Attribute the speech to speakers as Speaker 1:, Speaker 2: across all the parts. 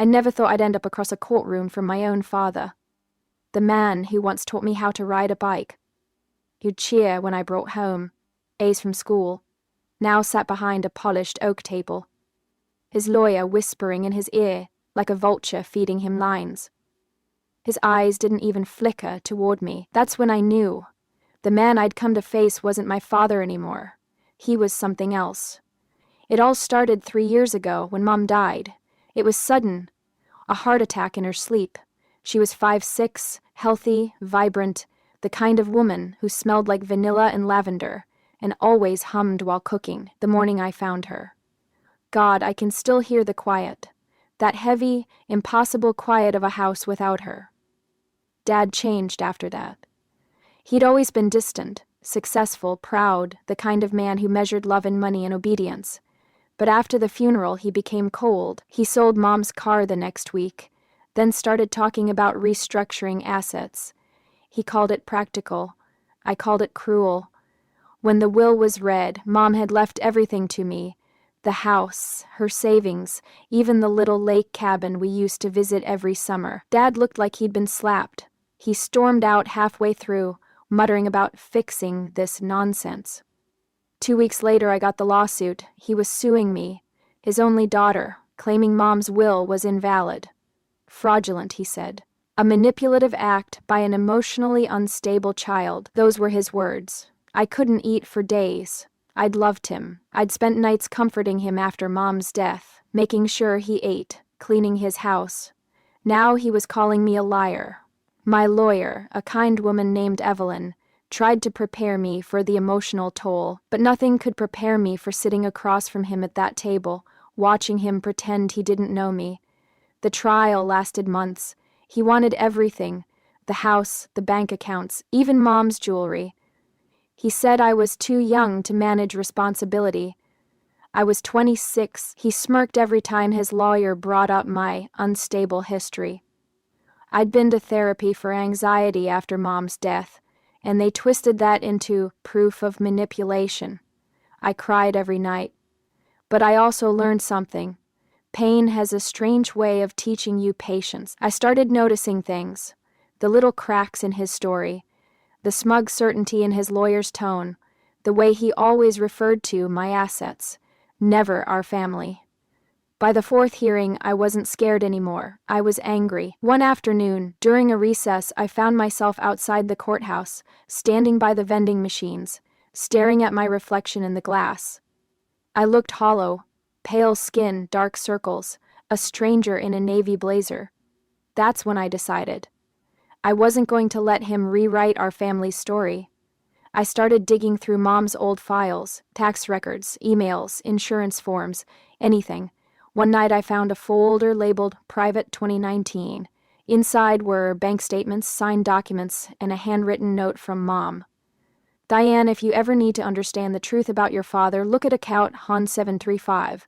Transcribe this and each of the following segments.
Speaker 1: I never thought I'd end up across a courtroom from my own father. The man who once taught me how to ride a bike, who'd cheer when I brought home A's from school, now sat behind a polished oak table, his lawyer whispering in his ear like a vulture feeding him lines. His eyes didn't even flicker toward me. That's when I knew. The man I'd come to face wasn't my father anymore. He was something else. It all started 3 years ago when Mom died. It was sudden, a heart attack in her sleep. She was 5'6", healthy, vibrant, the kind of woman who smelled like vanilla and lavender and always hummed while cooking the morning I found her. God, I can still hear the quiet, that heavy, impossible quiet of a house without her. Dad changed after that. He'd always been distant, successful, proud, the kind of man who measured love in money and obedience. But after the funeral, he became cold. He sold Mom's car the next week, then started talking about restructuring assets. He called it practical. I called it cruel. When the will was read, Mom had left everything to me. The house, her savings, even the little lake cabin we used to visit every summer. Dad looked like he'd been slapped. He stormed out halfway through, muttering about fixing this nonsense. 2 weeks later, I got the lawsuit. He was suing me, his only daughter, claiming Mom's will was invalid. Fraudulent, he said. A manipulative act by an emotionally unstable child. Those were his words. I couldn't eat for days. I'd loved him. I'd spent nights comforting him after Mom's death, making sure he ate, cleaning his house. Now he was calling me a liar. My lawyer, a kind woman named Evelyn, tried to prepare me for the emotional toll, but nothing could prepare me for sitting across from him at that table, watching him pretend he didn't know me. The trial lasted months. He wanted everything, the house, the bank accounts, even Mom's jewelry. He said I was too young to manage responsibility. I was 26. He smirked every time his lawyer brought up my unstable history. I'd been to therapy for anxiety after Mom's death, and they twisted that into proof of manipulation. I cried every night. But I also learned something. Pain has a strange way of teaching you patience. I started noticing things, the little cracks in his story, the smug certainty in his lawyer's tone, the way he always referred to my assets, never our family. By the 4th hearing, I wasn't scared anymore. I was angry. One afternoon, during a recess, I found myself outside the courthouse, standing by the vending machines, staring at my reflection in the glass. I looked hollow, pale skin, dark circles, a stranger in a navy blazer. That's when I decided. I wasn't going to let him rewrite our family's story. I started digging through Mom's old files, tax records, emails, insurance forms, anything. One night I found a folder labeled Private 2019. Inside were bank statements, signed documents, and a handwritten note from Mom. Diane, if you ever need to understand the truth about your father, look at account HON735.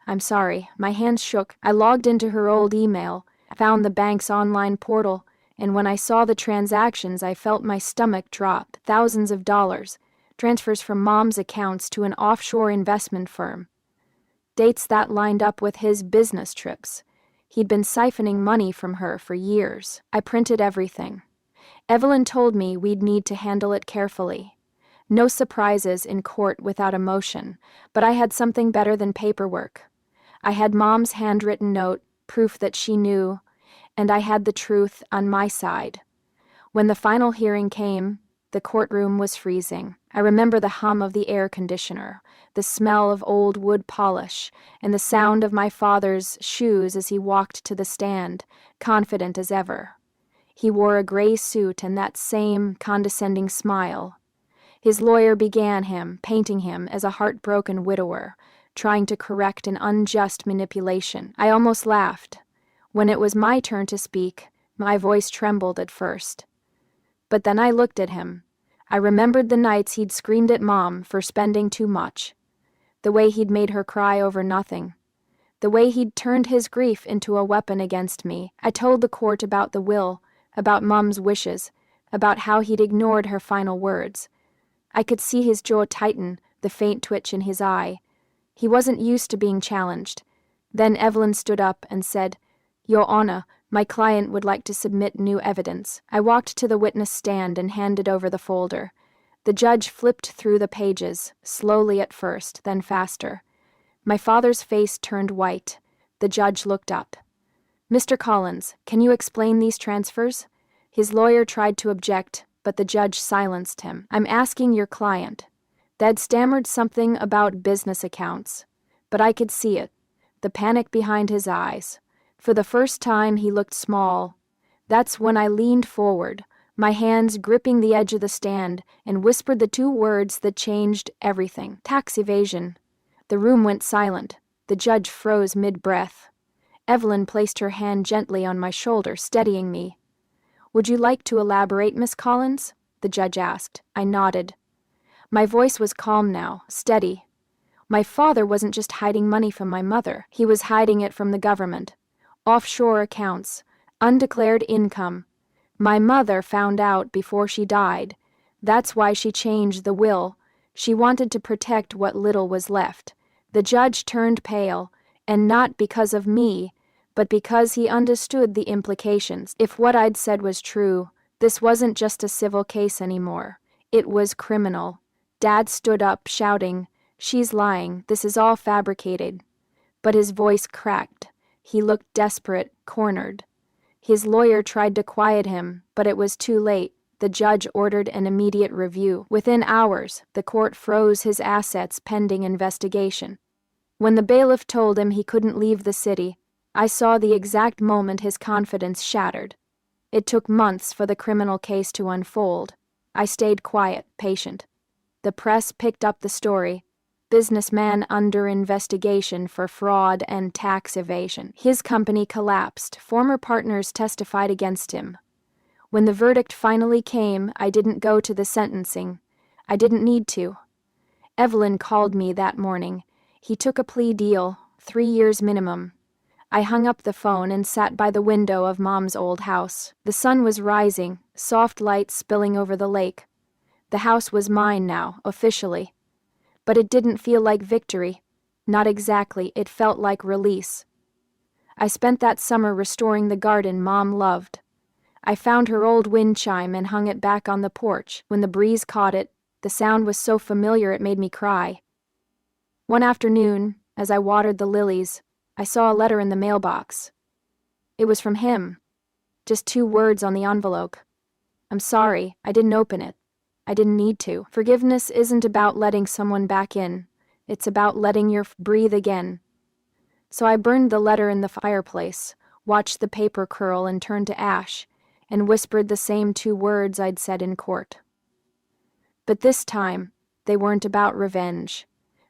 Speaker 1: I'm sorry, my hands shook. I logged into her old email, found the bank's online portal, and when I saw the transactions, I felt my stomach drop. Thousands of dollars, transfers from Mom's accounts to an offshore investment firm. Dates that lined up with his business trips. He'd been siphoning money from her for years. I printed everything. Evelyn told me we'd need to handle it carefully. No surprises in court without emotion, but I had something better than paperwork. I had Mom's handwritten note, proof that she knew, and I had the truth on my side. When the final hearing came, the courtroom was freezing. I remember the hum of the air conditioner, the smell of old wood polish, and the sound of my father's shoes as he walked to the stand, confident as ever. He wore a gray suit and that same condescending smile. His lawyer began him, painting him as a heartbroken widower, trying to correct an unjust manipulation. I almost laughed. When it was my turn to speak, my voice trembled at first. But then I looked at him. I remembered the nights he'd screamed at Mom for spending too much, the way he'd made her cry over nothing, the way he'd turned his grief into a weapon against me. I told the court about the will, about Mom's wishes, about how he'd ignored her final words. I could see his jaw tighten, the faint twitch in his eye. He wasn't used to being challenged. Then Evelyn stood up and said, Your Honor, my client would like to submit new evidence. I walked to the witness stand and handed over the folder. The judge flipped through the pages, slowly at first, then faster. My father's face turned white. The judge looked up. Mr. Collins, can you explain these transfers? His lawyer tried to object, but the judge silenced him. I'm asking your client. They'd stammered something about business accounts, but I could see it, the panic behind his eyes. For the first time, he looked small. That's when I leaned forward, my hands gripping the edge of the stand, and whispered the two words that changed everything. Tax evasion. The room went silent. The judge froze mid-breath. Evelyn placed her hand gently on my shoulder, steadying me. Would you like to elaborate, Miss Collins? The judge asked. I nodded. My voice was calm now, steady. My father wasn't just hiding money from my mother. He was hiding it from the government. Offshore accounts, undeclared income. My mother found out before she died. That's why she changed the will. She wanted to protect what little was left. The judge turned pale, and not because of me, but because he understood the implications. If what I'd said was true, this wasn't just a civil case anymore. It was criminal. Dad stood up, shouting, "She's lying. This is all fabricated." But his voice cracked. He looked desperate, cornered. His lawyer tried to quiet him, but it was too late. The judge ordered an immediate review. Within hours, the court froze his assets pending investigation. When the bailiff told him he couldn't leave the city, I saw the exact moment his confidence shattered. It took months for the criminal case to unfold. I stayed quiet, patient. The press picked up the story. Businessman under investigation for fraud and tax evasion. His company collapsed. Former partners testified against him. When the verdict finally came, I didn't go to the sentencing. I didn't need to. Evelyn called me that morning. He took a plea deal, 3 years minimum. I hung up the phone and sat by the window of Mom's old house. The sun was rising, soft light spilling over the lake. The house was mine now, officially. But it didn't feel like victory. Not exactly, it felt like release. I spent that summer restoring the garden Mom loved. I found her old wind chime and hung it back on the porch. When the breeze caught it, the sound was so familiar it made me cry. One afternoon, as I watered the lilies, I saw a letter in the mailbox. It was from him. Just 2 words on the envelope. I'm sorry, I didn't open it. I didn't need to. Forgiveness isn't about letting someone back in. It's about letting your breathe again. So I burned the letter in the fireplace, watched the paper curl and turn to ash, and whispered the same 2 words I'd said in court. But this time, they weren't about revenge.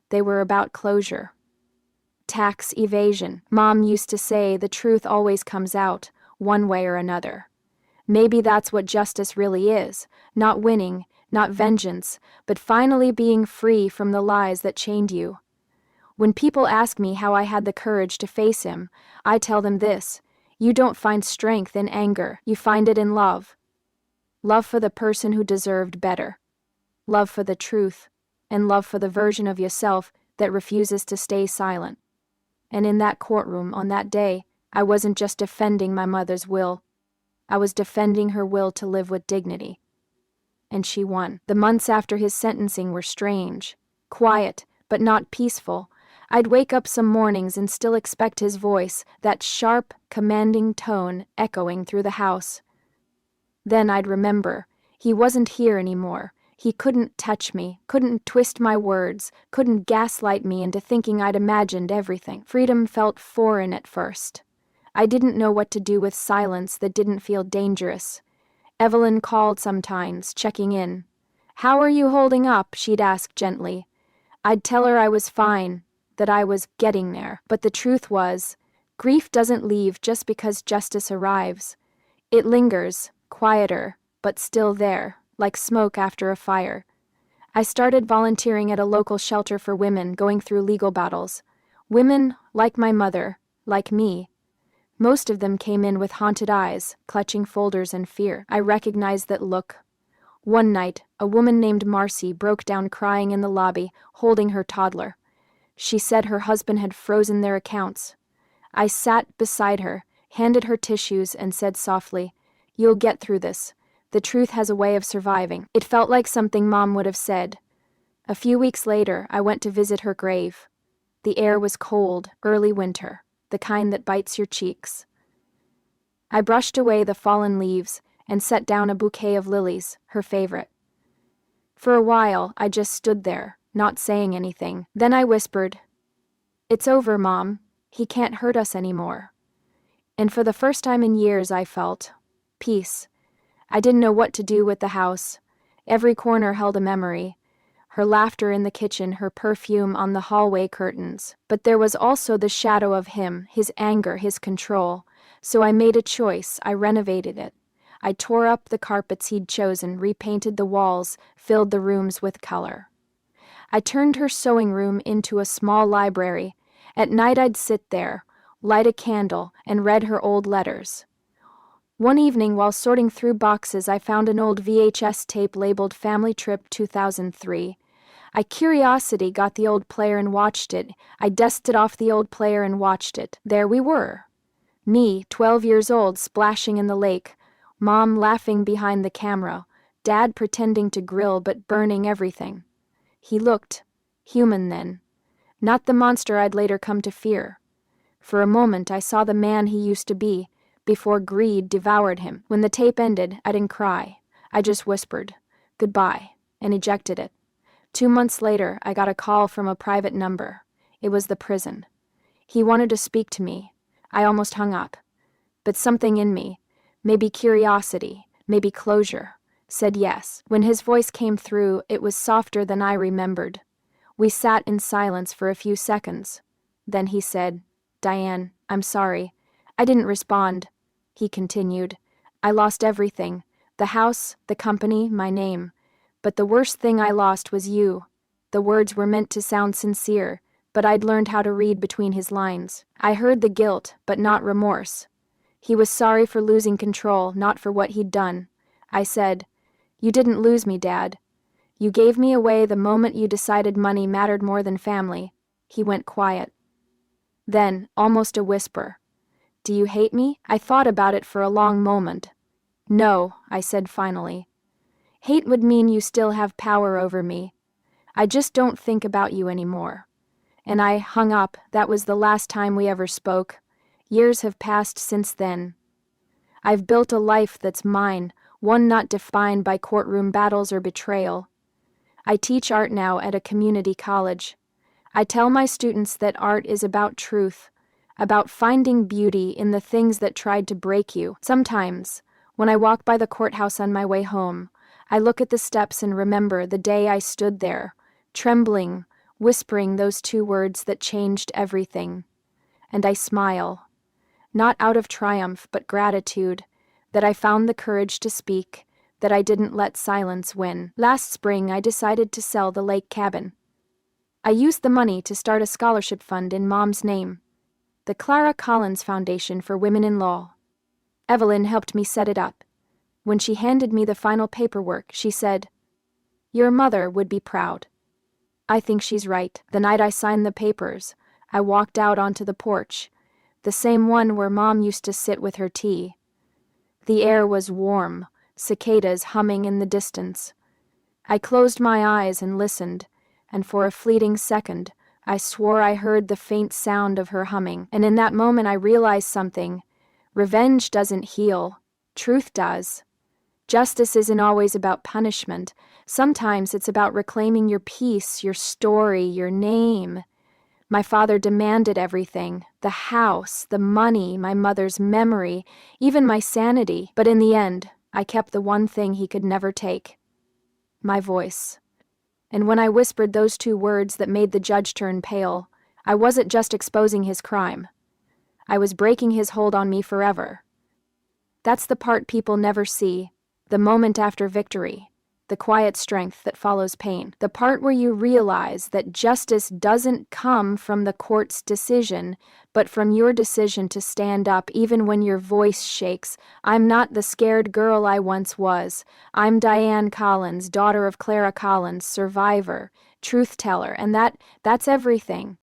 Speaker 1: They were about closure. Tax evasion. Mom used to say the truth always comes out, one way or another. Maybe that's what justice really is, not winning, not vengeance, but finally being free from the lies that chained you. When people ask me how I had the courage to face him, I tell them this: you don't find strength in anger, you find it in love. Love for the person who deserved better. Love for the truth, and love for the version of yourself that refuses to stay silent. And in that courtroom on that day, I wasn't just defending my mother's will. I was defending her will to live with dignity. And she won. The months after his sentencing were strange, quiet, but not peaceful. I'd wake up some mornings and still expect his voice, that sharp, commanding tone echoing through the house. Then I'd remember, he wasn't here anymore. He couldn't touch me, couldn't twist my words, couldn't gaslight me into thinking I'd imagined everything. Freedom felt foreign at first. I didn't know what to do with silence that didn't feel dangerous. Evelyn called sometimes, checking in. "How are you holding up?" she'd ask gently. I'd tell her I was fine, that I was getting there. But the truth was, grief doesn't leave just because justice arrives. It lingers, quieter, but still there, like smoke after a fire. I started volunteering at a local shelter for women going through legal battles. Women like my mother, like me. Most of them came in with haunted eyes, clutching folders in fear. I recognized that look. One night, a woman named Marcy broke down crying in the lobby, holding her toddler. She said her husband had frozen their accounts. I sat beside her, handed her tissues, and said softly, "You'll get through this. The truth has a way of surviving." It felt like something Mom would have said. A few weeks later, I went to visit her grave. The air was cold, early winter, the kind that bites your cheeks. I brushed away the fallen leaves and set down a bouquet of lilies, her favorite. For a while, I just stood there, not saying anything. Then I whispered, "It's over, Mom. He can't hurt us anymore." And for the first time in years, I felt peace. I didn't know what to do with the house. Every corner held a memory. Her laughter in the kitchen, her perfume on the hallway curtains. But there was also the shadow of him, his anger, his control. So I made a choice. I renovated it. I tore up the carpets he'd chosen, repainted the walls, filled the rooms with color. I turned her sewing room into a small library. At night I'd sit there, light a candle, and read her old letters. One evening, while sorting through boxes, I found an old VHS tape labeled Family Trip 2003. Curiosity got the old player and watched it. I dusted off the old player and watched it. There we were. Me, 12 years old, splashing in the lake. Mom laughing behind the camera. Dad pretending to grill but burning everything. He looked human then. Not the monster I'd later come to fear. For a moment I saw the man he used to be, before greed devoured him. When the tape ended, I didn't cry. I just whispered, "Goodbye," and ejected it. 2 months later, I got a call from a private number. It was the prison. He wanted to speak to me. I almost hung up. But something in me, maybe curiosity, maybe closure, said yes. When his voice came through, it was softer than I remembered. We sat in silence for a few seconds. Then he said, "Diane, I'm sorry." I didn't respond. He continued, "I lost everything. The house, the company, my name. But the worst thing I lost was you." The words were meant to sound sincere, but I'd learned how to read between his lines. I heard the guilt, but not remorse. He was sorry for losing control, not for what he'd done. I said, "You didn't lose me, Dad. You gave me away the moment you decided money mattered more than family." He went quiet. Then, almost a whisper, "Do you hate me?" I thought about it for a long moment. "No," I said finally. "Hate would mean you still have power over me. I just don't think about you anymore." And I hung up. That was the last time we ever spoke. Years have passed since then. I've built a life that's mine, one not defined by courtroom battles or betrayal. I teach art now at a community college. I tell my students that art is about truth, about finding beauty in the things that tried to break you. Sometimes, when I walk by the courthouse on my way home, I look at the steps and remember the day I stood there, trembling, whispering those 2 words that changed everything. And I smile, not out of triumph but gratitude, that I found the courage to speak, that I didn't let silence win. Last spring, I decided to sell the lake cabin. I used the money to start a scholarship fund in Mom's name, the Clara Collins Foundation for Women in Law. Evelyn helped me set it up. When she handed me the final paperwork, she said, "Your mother would be proud." I think she's right. The night I signed the papers, I walked out onto the porch, the same one where Mom used to sit with her tea. The air was warm, cicadas humming in the distance. I closed my eyes and listened, and for a fleeting second, I swore I heard the faint sound of her humming. And in that moment I realized something. Revenge doesn't heal. Truth does. Justice isn't always about punishment. Sometimes it's about reclaiming your peace, your story, your name. My father demanded everything, the house, the money, my mother's memory, even my sanity. But in the end, I kept the one thing he could never take, my voice. And when I whispered those 2 words that made the judge turn pale, I wasn't just exposing his crime. I was breaking his hold on me forever. That's the part people never see, the moment after victory, the quiet strength that follows pain, the part where you realize that justice doesn't come from the court's decision, but from your decision to stand up even when your voice shakes. I'm not the scared girl I once was. I'm Diane Collins, daughter of Clara Collins, survivor, truth teller, and that's everything.